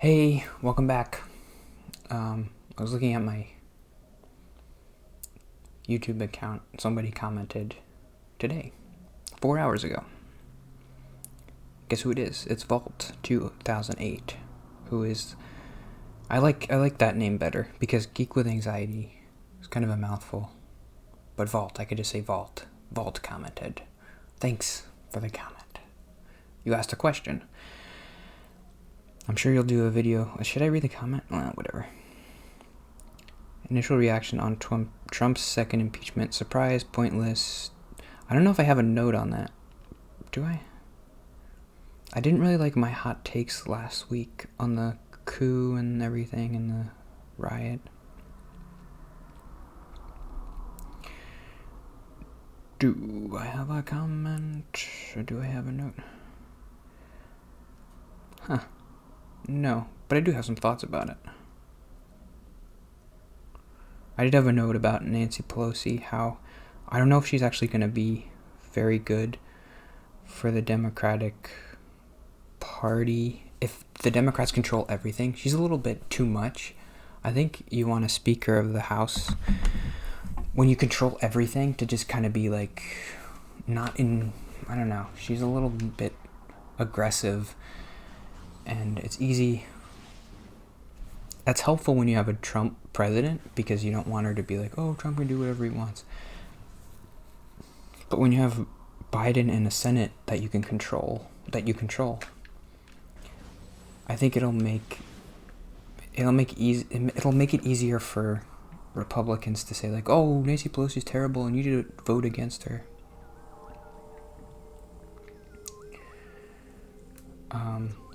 Hey, welcome back. I was looking at my YouTube account. Somebody commented today, 4 hours ago. Guess who it is? It's Vault 2008, who is I like that name better because Geek with Anxiety is kind of a mouthful. But Vault, I could just say Vault. Vault commented. Thanks for the comment. You asked a question. I'm sure you'll do a video. Should I read the comment? Well, whatever. Initial reaction on Trump's second impeachment. Surprise, pointless. I don't know if I have a note on that. Do I? I didn't really like my hot takes last week on the coup and everything and the riot. Do I have a comment? Or do I have a note? Huh. No, but I do have some thoughts about it. I did have a note about Nancy Pelosi, how I don't know if she's actually going to be very good for the Democratic Party. If the Democrats control everything, she's a little bit too much. I think you want a Speaker of the House when you control everything to just kind of be like, not in, I don't know, she's a little bit aggressive and it's easy. That's helpful when you have a Trump president because you don't want her to be like, oh, Trump can do whatever he wants. But when you have Biden in a Senate that you control, I think it'll make it easier for Republicans to say like, oh, Nancy Pelosi's terrible and you need to vote against her.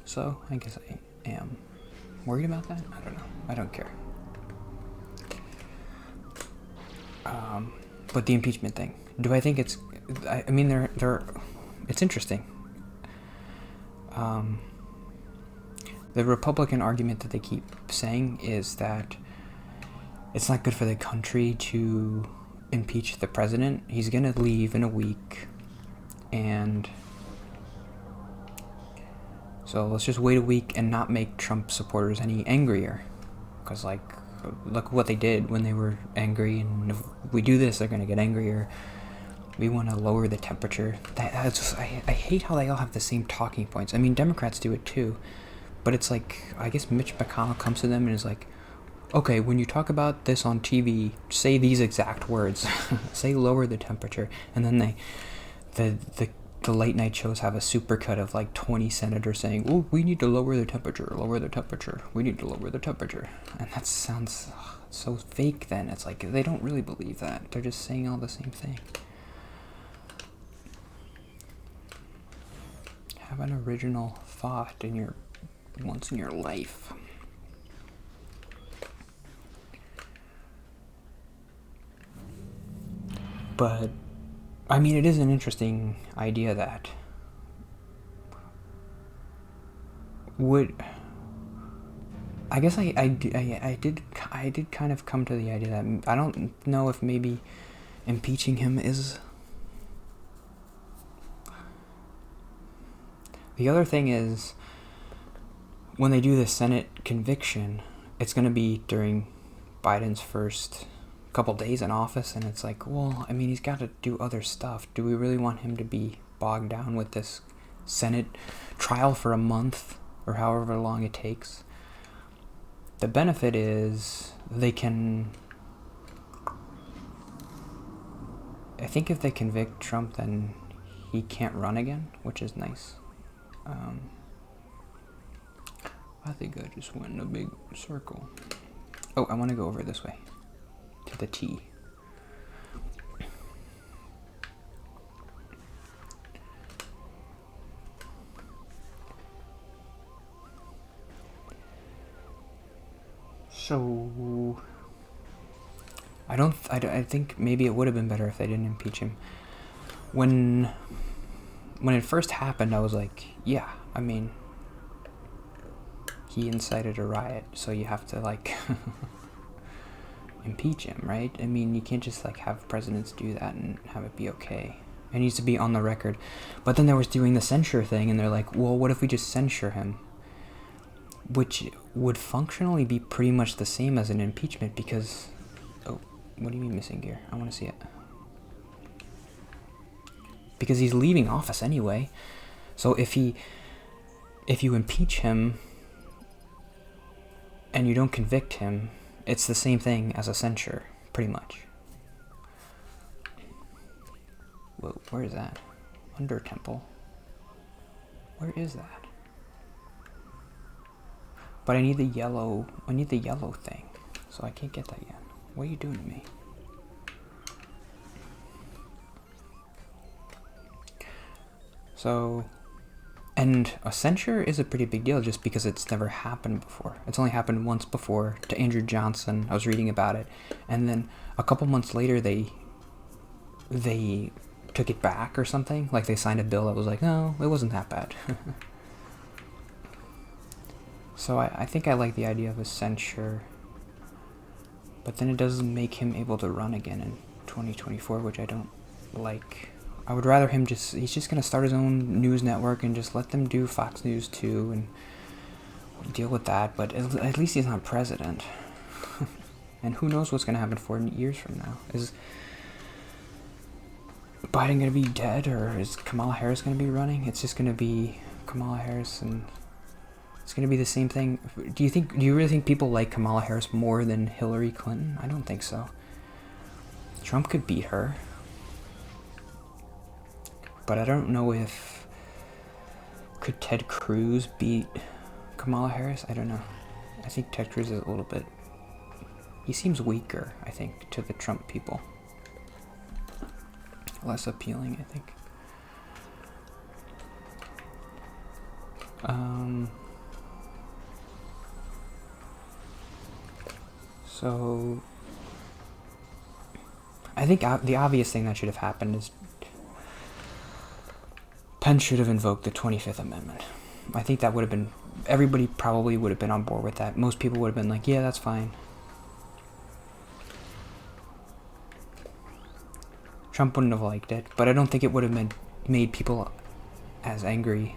So I guess I am worried about that. I don't know. I don't care. But the impeachment thing. Do I think it's? I mean, it's interesting. The Republican argument that they keep saying is that it's not good for the country to impeach the president. He's gonna leave in a week, and so let's just wait a week and not make Trump supporters any angrier. Because, like, look what they did when they were angry, and if we do this, they're going to get angrier. We want to lower the temperature. I hate how they all have the same talking points. I mean, Democrats do it too. But it's like, I guess Mitch McConnell comes to them and is like, okay, when you talk about this on TV, say these exact words. Say lower the temperature. And then the late night shows have a supercut of like 20 senators saying, oh, we need to lower the temperature, we need to lower the temperature. And that sounds so fake then. It's like they don't really believe that. They're just saying all the same thing. Have an original thought once in your life. But I mean, it is an interesting idea that I guess I did kind of come to the idea that I don't know if maybe impeaching him is. The other thing is, when they do the Senate conviction, it's going to be during Biden's first couple days in office, and it's like, well, I mean, he's got to do other stuff. Do we really want him to be bogged down with this Senate trial for a month or however long it takes? The benefit is I think if they convict Trump, then he can't run again, which is nice. I think I just went in a big circle. Oh, I want to go over this way to the T. So I think maybe it would have been better if they didn't impeach him. When it first happened, I was like, yeah, I mean, he incited a riot, so you have to like impeach him, right? I mean, you can't just like have presidents do that and have it be okay. It needs to be on the record. But then they was doing the censure thing, and they're like, well, what if we just censure him? which would functionally be pretty much the same as an impeachment because... Oh, what do you mean missing gear? I want to see it. Because he's leaving office anyway. So if you impeach him and you don't convict him, it's the same thing as a censure, pretty much. Whoa, where is that? Under Temple. Where is that? But I need the yellow thing. So I can't get that yet. What are you doing to me? So, and a censure is a pretty big deal just because it's never happened before. It's only happened once before to Andrew Johnson. I was reading about it. And then a couple months later, they took it back or something. Like they signed a bill that was like, no, it wasn't that bad. So I think I like the idea of a censure. But then it doesn't make him able to run again in 2024, which I don't like. I would rather him he's just going to start his own news network and just let them do Fox News too and deal with that. But at least he's not president. And who knows what's going to happen 4 years from now. Is Biden going to be dead, or is Kamala Harris going to be running? It's just going to be Kamala Harris, and it's going to be the same thing. Do you really think people like Kamala Harris more than Hillary Clinton? I don't think so. Trump could beat her. But I don't know if... Could Ted Cruz beat Kamala Harris? I don't know. I think Ted Cruz is a little bit... He seems weaker, I think, to the Trump people. Less appealing, I think. So... I think the obvious thing that should have happened is Pence should have invoked the 25th Amendment. I think that would have been... Everybody probably would have been on board with that. Most people would have been like, yeah, that's fine. Trump wouldn't have liked it, but I don't think it would have made people as angry.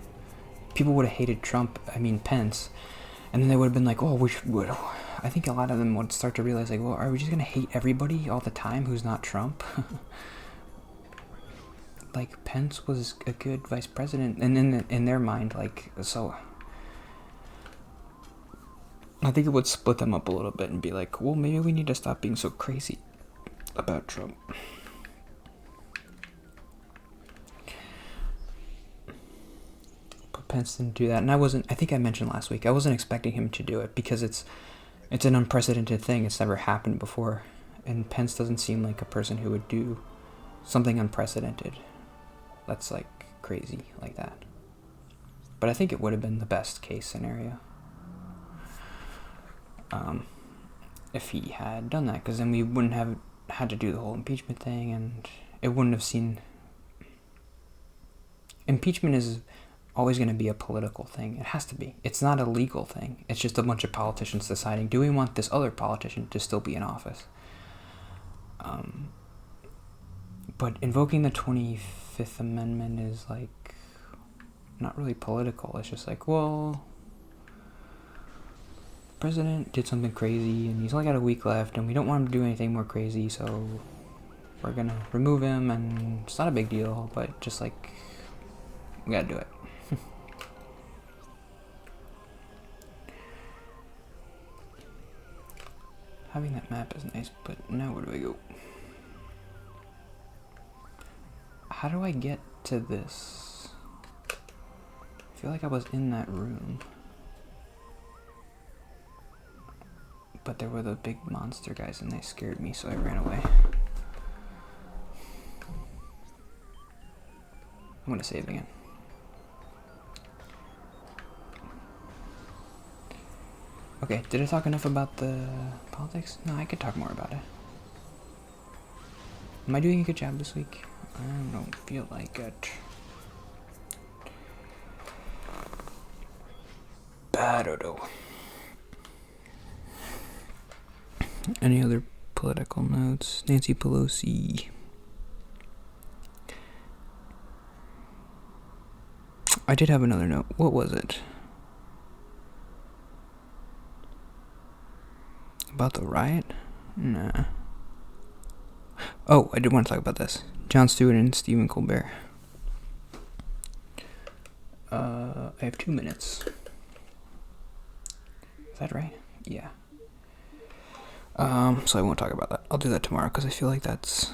People would have hated Pence, and then they would have been like, oh, I think a lot of them would start to realize, like, well, are we just going to hate everybody all the time who's not Trump? Like, Pence was a good vice president, and in their mind, like, so... I think it would split them up a little bit and be like, well, maybe we need to stop being so crazy about Trump. But Pence didn't do that, and I think I mentioned last week, I wasn't expecting him to do it, because it's an unprecedented thing. It's never happened before, and Pence doesn't seem like a person who would do something unprecedented that's like crazy like that. But I think it would have been the best case scenario if he had done that, because then we wouldn't have had to do the whole impeachment thing, and it wouldn't have seen... Impeachment is always going to be a political thing. It has to be. It's not a legal thing. It's just a bunch of politicians deciding, do we want this other politician to still be in office? But invoking the 25th Amendment is, like, not really political. It's just like, well, the president did something crazy, and he's only got a week left, and we don't want him to do anything more crazy, so we're going to remove him, and it's not a big deal, but just, like, we got to do it. Having that map is nice, but now where do I go? How do I get to this? I feel like I was in that room. But there were the big monster guys and they scared me, so I ran away. I'm gonna save again. Okay, did I talk enough about the politics? No, I could talk more about it. Am I doing a good job this week? I don't feel like it. I don't know. Any other political notes? Nancy Pelosi. I did have another note. What was it? About the riot? Nah. Oh, I did want to talk about this. Jon Stewart and Stephen Colbert. I have 2 minutes. Is that right? Yeah. So I won't talk about that. I'll do that tomorrow because I feel like that's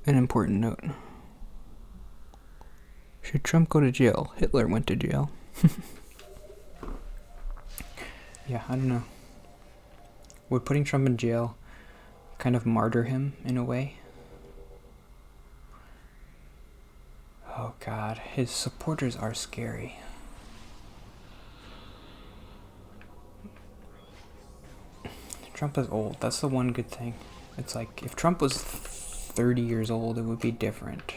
an important note. Should Trump go to jail? Hitler went to jail. Yeah, I don't know. Would putting Trump in jail kind of martyr him in a way? Oh God, his supporters are scary. Trump is old. That's the one good thing. It's like, if Trump was 30 years old, it would be different.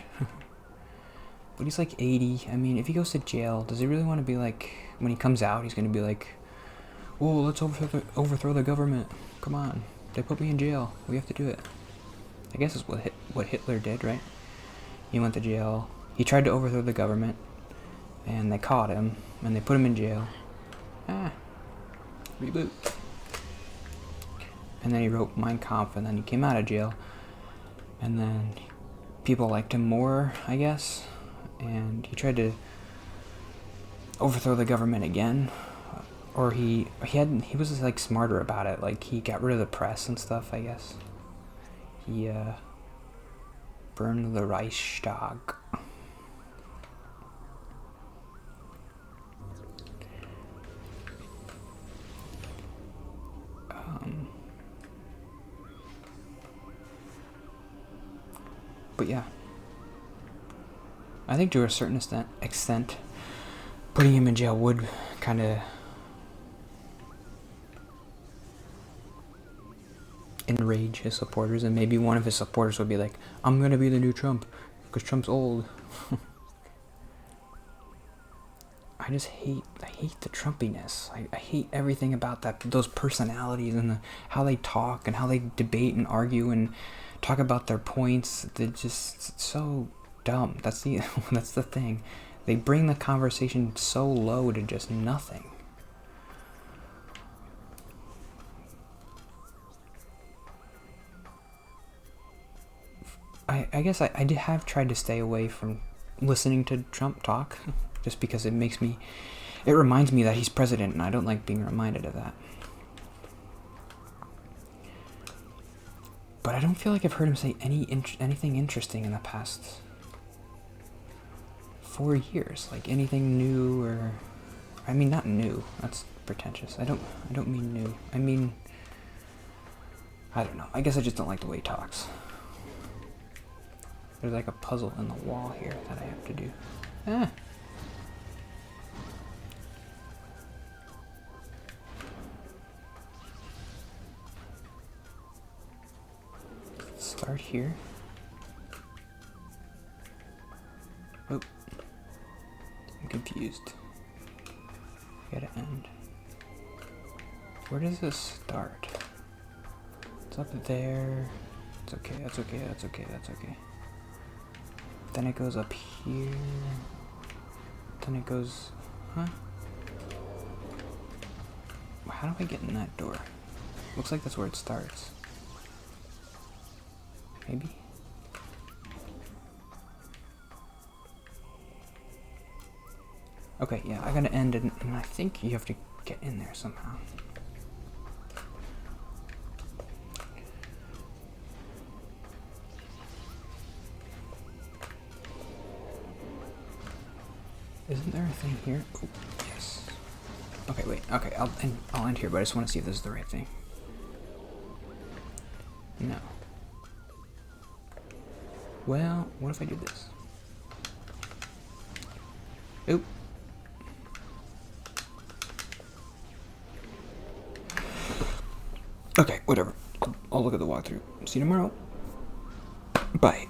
But he's like 80. I mean, if he goes to jail, does he really want to be like, when he comes out, he's going to be like, whoa, let's overthrow the government. Come on. They put me in jail. We have to do it. I guess it's what Hitler did, right? He went to jail. He tried to overthrow the government, and they caught him, and they put him in jail. Reboot. And then he wrote Mein Kampf, and then he came out of jail. And then people liked him more, I guess. And he tried to overthrow the government again. Or he was like smarter about it. Like, he got rid of the press and stuff, I guess. He burned the Reichstag. But yeah, I think to a certain extent, putting him in jail would kind of enrage his supporters, and maybe one of his supporters would be like, I'm gonna be the new Trump, because Trump's old. I hate the Trumpiness. I hate everything about those personalities and how they talk and how they debate and argue and talk about their points. They're just so dumb. That's the thing. They bring the conversation so low to just nothing. I guess I have tried to stay away from listening to Trump talk, just because it reminds me that he's president, and I don't like being reminded of that. But I don't feel like I've heard him say anything interesting in the past 4 years. Like, anything new, or, I mean, not new. That's pretentious. I don't mean new. I mean, I don't know. I guess I just don't like the way he talks. There's like a puzzle in the wall here that I have to do. Start here. Oh, I'm confused. Gotta end. Where does this start? It's up there. It's okay, that's okay, that's okay, that's okay. Then it goes up here. Then it goes... Huh? How do I get in that door? Looks like that's where it starts. Maybe? Okay, yeah, I gotta end it, and I think you have to get in there somehow. Isn't there a thing here? Oh, yes. Okay, wait. Okay, I'll end here, but I just want to see if this is the right thing. No. Well, what if I do this? Oop. Okay, whatever. I'll look at the walkthrough. See you tomorrow. Bye.